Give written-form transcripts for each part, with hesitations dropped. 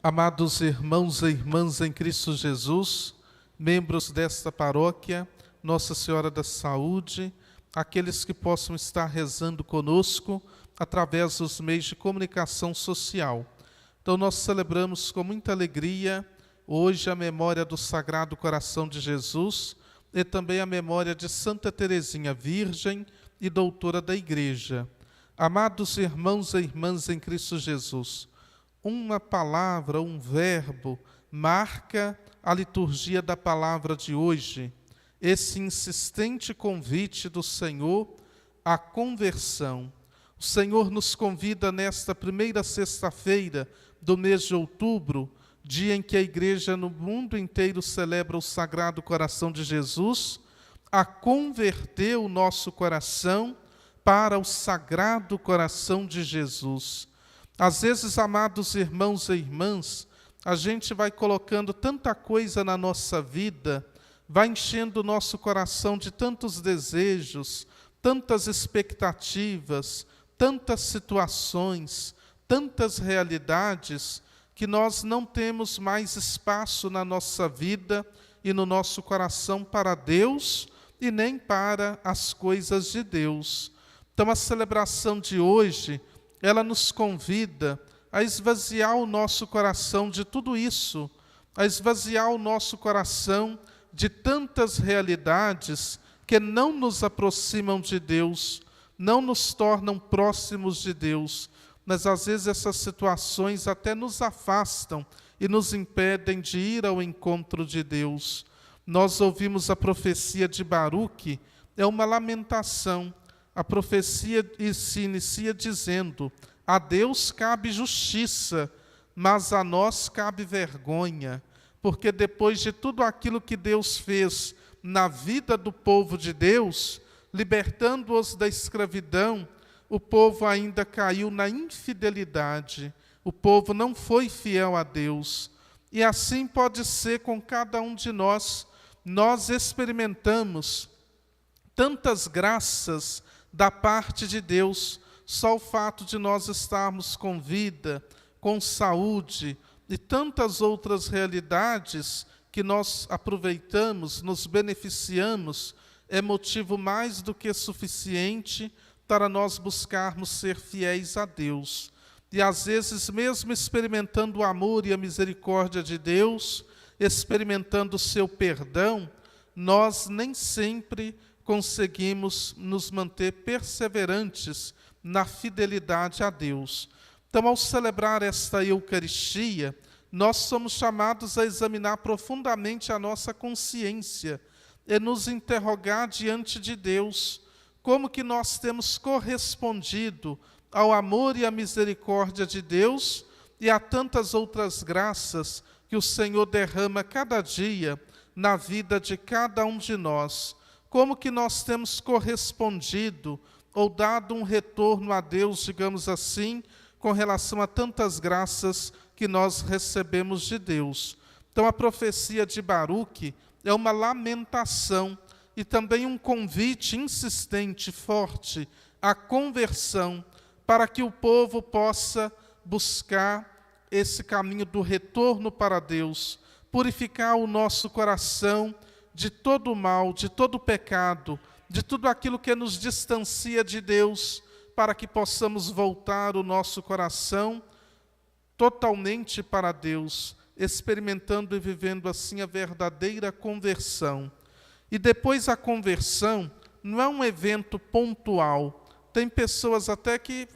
Amados irmãos e irmãs em Cristo Jesus, membros desta paróquia, Nossa Senhora da Saúde, aqueles que possam estar rezando conosco através dos meios de comunicação social. Então nós celebramos com muita alegria hoje a memória do Sagrado Coração de Jesus e também a memória de Santa Teresinha, Virgem e Doutora da Igreja. Amados irmãos e irmãs em Cristo Jesus, uma palavra, um verbo, marca a liturgia da palavra de hoje. Esse insistente convite do Senhor à conversão. O Senhor nos convida nesta primeira sexta-feira do mês de outubro, dia em que a Igreja no mundo inteiro celebra o Sagrado Coração de Jesus, a converter o nosso coração para o Sagrado Coração de Jesus. Às vezes, amados irmãos e irmãs, a gente vai colocando tanta coisa na nossa vida, vai enchendo o nosso coração de tantos desejos, tantas expectativas, tantas situações, tantas realidades, que nós não temos mais espaço na nossa vida e no nosso coração para Deus e nem para as coisas de Deus. Então, a celebração de hoje, ela nos convida a esvaziar o nosso coração de tudo isso, a esvaziar o nosso coração de tantas realidades que não nos aproximam de Deus, não nos tornam próximos de Deus, mas às vezes essas situações até nos afastam e nos impedem de ir ao encontro de Deus. Nós ouvimos a profecia de Baruque, é uma lamentação. A profecia se inicia dizendo: a Deus cabe justiça, mas a nós cabe vergonha, porque depois de tudo aquilo que Deus fez na vida do povo de Deus, libertando-os da escravidão, o povo ainda caiu na infidelidade, o povo não foi fiel a Deus. E assim pode ser com cada um de nós. Nós experimentamos tantas graças da parte de Deus, só o fato de nós estarmos com vida, com saúde e tantas outras realidades que nós aproveitamos, nos beneficiamos, é motivo mais do que suficiente para nós buscarmos ser fiéis a Deus. E às vezes, mesmo experimentando o amor e a misericórdia de Deus, experimentando o seu perdão, nós nem sempre conseguimos nos manter perseverantes na fidelidade a Deus. Então, ao celebrar esta Eucaristia, nós somos chamados a examinar profundamente a nossa consciência e nos interrogar diante de Deus, como que nós temos correspondido ao amor e à misericórdia de Deus e a tantas outras graças que o Senhor derrama cada dia na vida de cada um de nós. Como que nós temos correspondido ou dado um retorno a Deus, digamos assim, com relação a tantas graças que nós recebemos de Deus. Então, a profecia de Baruque é uma lamentação e também um convite insistente, forte, à conversão, para que o povo possa buscar esse caminho do retorno para Deus, purificar o nosso coração de todo o mal, de todo o pecado, de tudo aquilo que nos distancia de Deus, para que possamos voltar o nosso coração totalmente para Deus, experimentando e vivendo assim a verdadeira conversão. E depois a conversão não é um evento pontual. Tem pessoas até que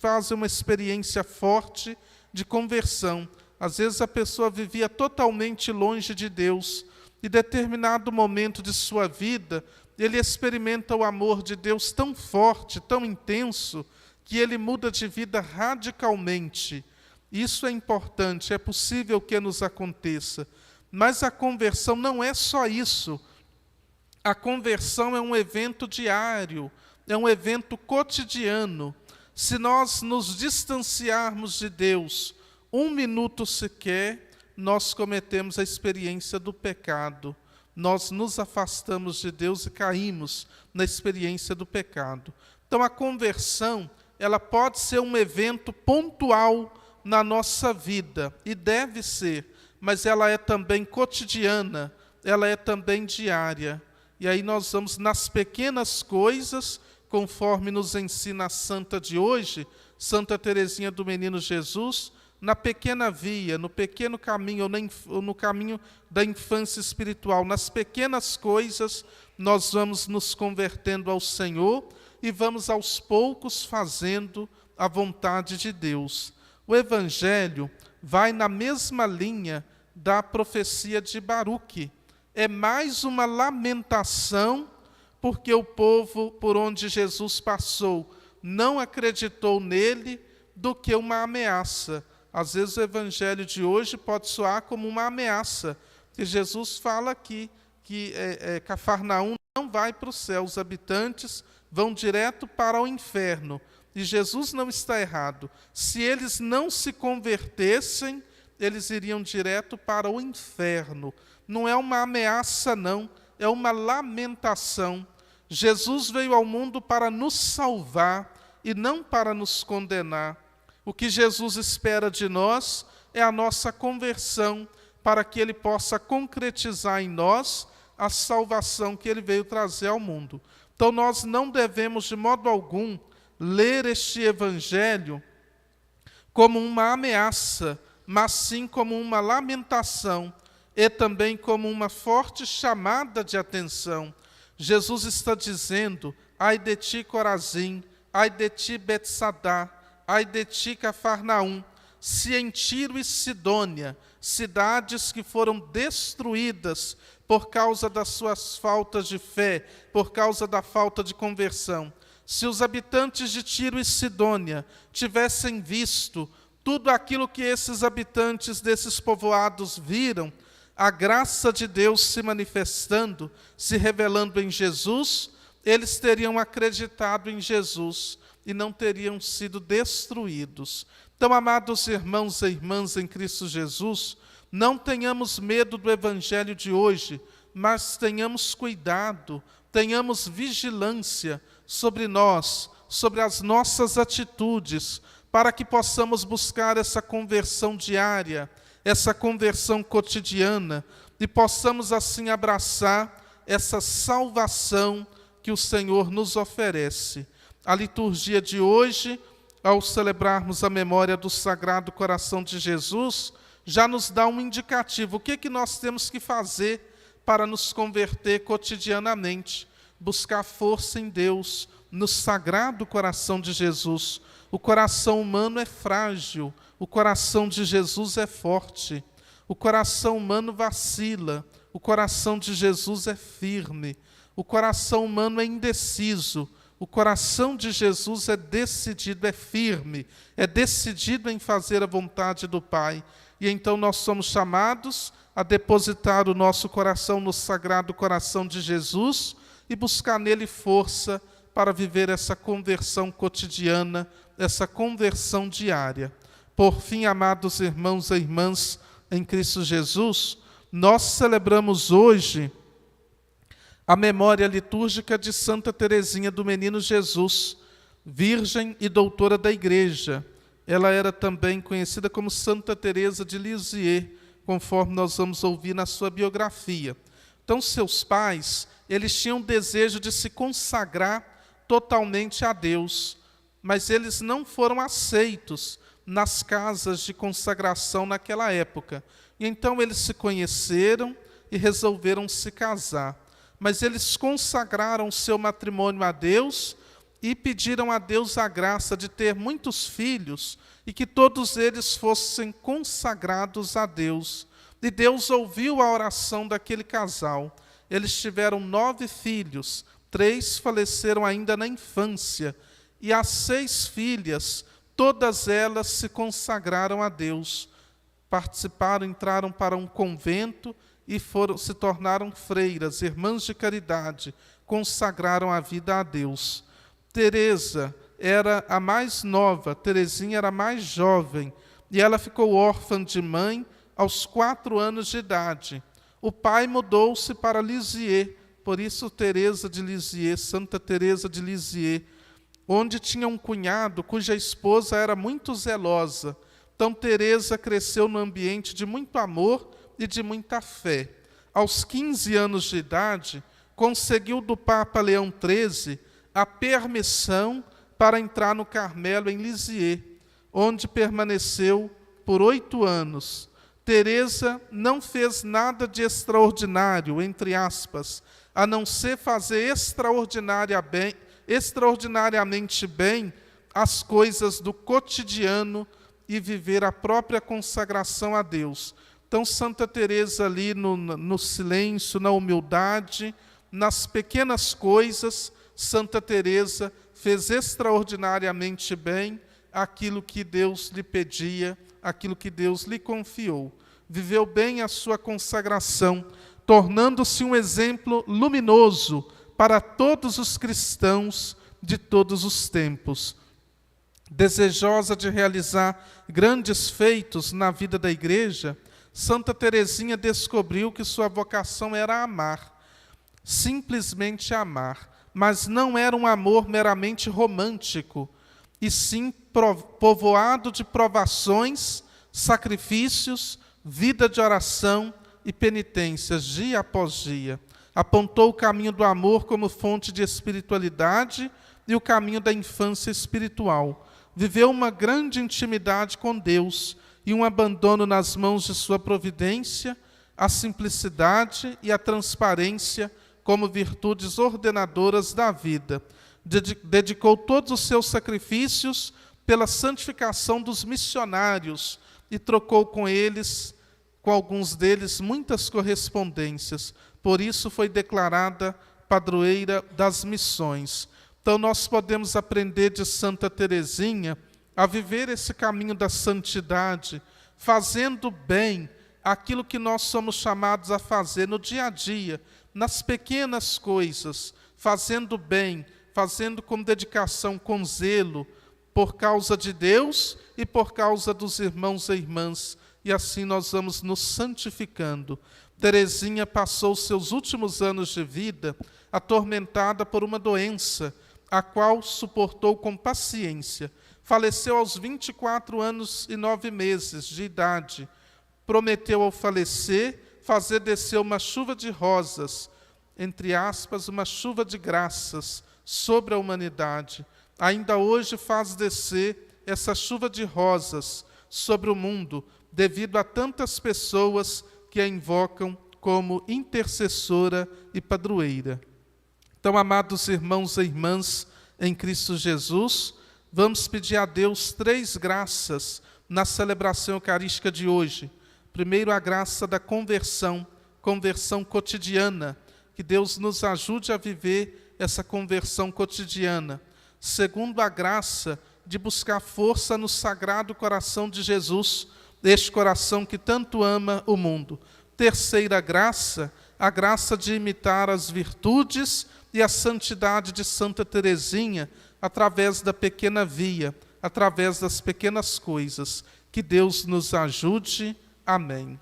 fazem uma experiência forte de conversão. Às vezes a pessoa vivia totalmente longe de Deus, e em determinado momento de sua vida, ele experimenta o amor de Deus tão forte, tão intenso, que ele muda de vida radicalmente. Isso é importante, é possível que nos aconteça. Mas a conversão não é só isso. A conversão é um evento diário, é um evento cotidiano. Se nós nos distanciarmos de Deus um minuto sequer, nós cometemos a experiência do pecado. Nós nos afastamos de Deus e caímos na experiência do pecado. Então, a conversão, ela pode ser um evento pontual na nossa vida, e deve ser, mas ela é também cotidiana, ela é também diária. E aí nós vamos nas pequenas coisas, conforme nos ensina a santa de hoje, Santa Teresinha do Menino Jesus, na pequena via, no pequeno caminho, ou no caminho da infância espiritual, nas pequenas coisas, nós vamos nos convertendo ao Senhor e vamos aos poucos fazendo a vontade de Deus. O Evangelho vai na mesma linha da profecia de Baruque. É mais uma lamentação, porque o povo por onde Jesus passou não acreditou nele, do que uma ameaça. Às vezes o Evangelho de hoje pode soar como uma ameaça, que Jesus fala aqui que Cafarnaum não vai para o céu, os habitantes vão direto para o inferno. E Jesus não está errado. Se eles não se convertessem, eles iriam direto para o inferno. Não é uma ameaça, não, é uma lamentação. Jesus veio ao mundo para nos salvar e não para nos condenar. O que Jesus espera de nós é a nossa conversão, para que Ele possa concretizar em nós a salvação que Ele veio trazer ao mundo. Então nós não devemos de modo algum ler este Evangelho como uma ameaça, mas sim como uma lamentação e também como uma forte chamada de atenção. Jesus está dizendo: ai de ti, Corazim, ai de ti, Betsadá, ai de ti, Cafarnaum, se em Tiro e Sidônia, cidades que foram destruídas por causa das suas faltas de fé, por causa da falta de conversão, se os habitantes de Tiro e Sidônia tivessem visto tudo aquilo que esses habitantes desses povoados viram, a graça de Deus se manifestando, se revelando em Jesus, eles teriam acreditado em Jesus e não teriam sido destruídos. Então, amados irmãos e irmãs em Cristo Jesus, não tenhamos medo do Evangelho de hoje, mas tenhamos cuidado, tenhamos vigilância sobre nós, sobre as nossas atitudes, para que possamos buscar essa conversão diária, essa conversão cotidiana, e possamos assim abraçar essa salvação que o Senhor nos oferece. A liturgia de hoje, ao celebrarmos a memória do Sagrado Coração de Jesus, já nos dá um indicativo. O que nós temos que fazer para nos converter cotidianamente? Buscar força em Deus, no Sagrado Coração de Jesus. O coração humano é frágil, o coração de Jesus é forte. O coração humano vacila, o coração de Jesus é firme. O coração humano é indeciso, o coração de Jesus é decidido, é firme, é decidido em fazer a vontade do Pai. E então nós somos chamados a depositar o nosso coração no Sagrado Coração de Jesus e buscar nele força para viver essa conversão cotidiana, essa conversão diária. Por fim, amados irmãos e irmãs em Cristo Jesus, nós celebramos hoje a memória litúrgica de Santa Teresinha do Menino Jesus, virgem e doutora da Igreja. Ela era também conhecida como Santa Teresa de Lisieux, conforme nós vamos ouvir na sua biografia. Então, seus pais, eles tinham desejo de se consagrar totalmente a Deus, mas eles não foram aceitos nas casas de consagração naquela época. E então eles se conheceram e resolveram se casar. Mas eles consagraram seu matrimônio a Deus e pediram a Deus a graça de ter muitos filhos e que todos eles fossem consagrados a Deus. E Deus ouviu a oração daquele casal. Eles tiveram 9 filhos, 3 faleceram ainda na infância, e as 6 filhas, todas elas se consagraram a Deus. Participaram, entraram para um convento e se tornaram freiras, irmãs de caridade, consagraram a vida a Deus. Teresa era a mais nova, Teresinha era a mais jovem, e ela ficou órfã de mãe aos 4 anos de idade. O pai mudou-se para Lisieux, por isso Teresa de Lisieux, Santa Teresa de Lisieux, onde tinha um cunhado cuja esposa era muito zelosa. Então, Teresa cresceu num ambiente de muito amor e de muita fé. Aos 15 anos de idade, conseguiu do Papa Leão XIII a permissão para entrar no Carmelo em Lisieux, onde permaneceu por 8 anos. Teresa não fez nada de extraordinário, entre aspas, a não ser fazer extraordinariamente bem as coisas do cotidiano e viver a própria consagração a Deus. Então, Santa Teresa ali no silêncio, na humildade, nas pequenas coisas, Santa Teresa fez extraordinariamente bem aquilo que Deus lhe pedia, aquilo que Deus lhe confiou. Viveu bem a sua consagração, tornando-se um exemplo luminoso para todos os cristãos de todos os tempos. Desejosa de realizar grandes feitos na vida da Igreja, Santa Teresinha descobriu que sua vocação era amar, simplesmente amar, mas não era um amor meramente romântico, e sim povoado de provações, sacrifícios, vida de oração e penitências, dia após dia. Apontou o caminho do amor como fonte de espiritualidade e o caminho da infância espiritual. Viveu uma grande intimidade com Deus e um abandono nas mãos de sua providência, a simplicidade e a transparência como virtudes ordenadoras da vida. Dedicou todos os seus sacrifícios pela santificação dos missionários e trocou com alguns deles, muitas correspondências. Por isso foi declarada padroeira das missões. Então nós podemos aprender de Santa Teresinha a viver esse caminho da santidade, fazendo bem aquilo que nós somos chamados a fazer no dia a dia, nas pequenas coisas, fazendo bem, fazendo com dedicação, com zelo, por causa de Deus e por causa dos irmãos e irmãs, e assim nós vamos nos santificando. Teresinha passou seus últimos anos de vida atormentada por uma doença, a qual suportou com paciência. Faleceu aos 24 anos e 9 meses de idade. Prometeu ao falecer fazer descer uma chuva de rosas, entre aspas, uma chuva de graças sobre a humanidade. Ainda hoje faz descer essa chuva de rosas sobre o mundo, devido a tantas pessoas que a invocam como intercessora e padroeira. Então, amados irmãos e irmãs em Cristo Jesus, vamos pedir a Deus 3 graças na celebração eucarística de hoje. Primeiro, a graça da conversão cotidiana, que Deus nos ajude a viver essa conversão cotidiana. Segundo, a graça de buscar força no Sagrado Coração de Jesus, este coração que tanto ama o mundo. Terceira graça, a graça de imitar as virtudes e a santidade de Santa Teresinha através da pequena via, através das pequenas coisas. Que Deus nos ajude. Amém.